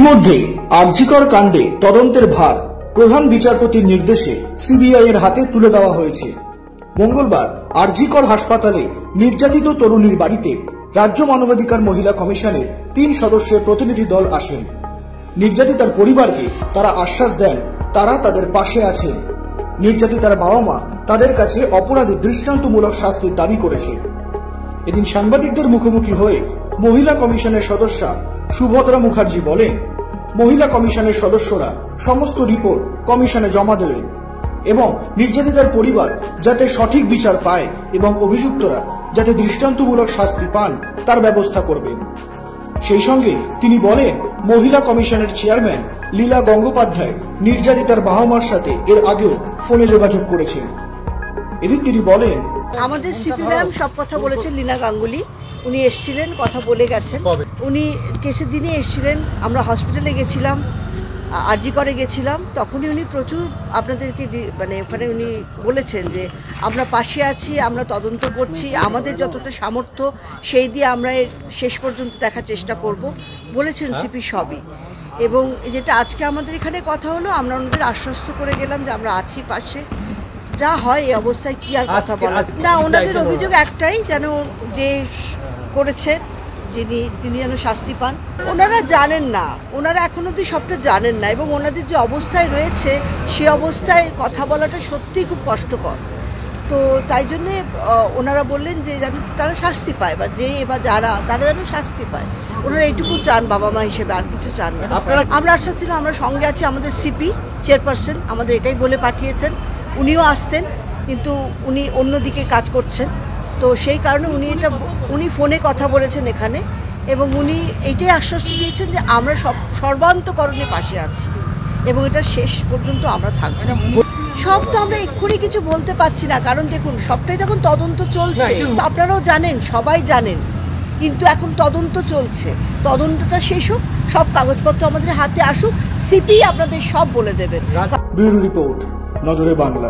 ইতিমধ্যে আরজিকর কাণ্ডে তদন্তের ভার প্রধান বিচারপতির নির্দেশে সিবিআই এর হাতে তুলে দেওয়া হয়েছে। মঙ্গলবার আরজিকর হাসপাতালে নির্যাতিত তরুণীর বাড়িতে রাজ্য মানবাধিকার মহিলা কমিশনের 3 সদস্যের প্রতিনিধি দল আসেন। নির্যাতিতার পরিবারকে তারা আশ্বাস দেন তারা তাদের পাশে আছেন। নির্যাতিতার বাবা মা তাদের কাছে অপরাধী দৃষ্টান্তমূলক শাস্তির দাবি করেছে। এদিন সাংবাদিকদের মুখোমুখি হয়ে মহিলা কমিশনের সদস্যা সুভদ্রা মুখার্জি বলেন, মহিলা কমিশনের সদস্যরা সমস্ত রিপোর্ট কমিশনে জমা দেবেন এবং নির্যাতিতার পরিবার যাতে সঠিক বিচার পায় এবং অভিযুক্তরা যাতে দৃষ্টান্তমূলক শাস্তি পান তার ব্যবস্থা করবেন। সেই সঙ্গে তিনি বলেন, মহিলা কমিশনের চেয়ারম্যান লীলা গঙ্গোপাধ্যায় নির্যাতিতার বাবা মার সাথে এর আগেও ফোনে যোগাযোগ করেছেন। এদিন তিনি বলেন, আমাদের সিপি ম্যাম সব কথা বলেছেন। লীনা গাঙ্গুলি উনি এসেছিলেন, কথা বলে গেছেন। উনি কেসের দিনে এসেছিলেন, আমরা হসপিটালে গেছিলাম, আরজিকরে গেছিলাম, তখনই উনি প্রচুর আপনাদেরকে ওখানে উনি বলেছেন যে আমরা পাশে আছি, আমরা তদন্ত করছি, আমাদের যতটা সামর্থ্য সেই দিয়ে আমরা এর শেষ পর্যন্ত দেখার চেষ্টা করব বলেছেন সিপি সবই। এবং যেটা আজকে আমাদের এখানে কথা হলো, আমরা ওনাদের আশ্বস্ত করে গেলাম যে আমরা আছি পাশে, যা হয় এই অবস্থায় কি আর কথা বলা না। ওনাদের অভিযোগ একটাই, যেন যে করেছে তিনি যেন শাস্তি পান। ওনারা জানেন না, ওনারা এখন অবধি সবটা জানেন না, এবং ওনাদের যে অবস্থায় রয়েছে সে অবস্থায় কথা বলাটা সত্যিই খুব কষ্টকর। তো তাই জন্যে ওনারা বললেন যে যেন তারা শাস্তি পায়, বা যে বা যারা তারা যেন শাস্তি পায়। ওনারা এইটুকু চান বাবা মা হিসেবে, আর কিছু চান না। আমরা আশ্বাস দিলাম আমরা সঙ্গে আছি। আমাদের সিপি চেয়ারপারসন আমাদের এটাই বলে পাঠিয়েছেন, উনিও আসতেন কিন্তু উনি অন্যদিকে কাজ করছেন। তো সেই কারণে উনি ফোনে কথা বলেছেন এখানে, এবং উনি এইটাই আশ্বস্ত দিয়েছেন যে আমরা সর্বান্তকরণে পাশে আছি এবং এটা শেষ পর্যন্ত আমরা থাকবো। সব তো আমরা এক্ষুনি কিছু বলতে পারছি না, কারণ দেখুন সবটাই তখন তদন্ত চলছে, আপনারাও জানেন, সবাই জানেন, কিন্তু এখন তদন্ত চলছে। তদন্তটা শেষ হোক, সব কাগজপত্র আমাদের হাতে আসুক, সিপি আপনাদের সব বলে দেবেন। ব্যুরো রিপোর্ট, নজরে বাংলা।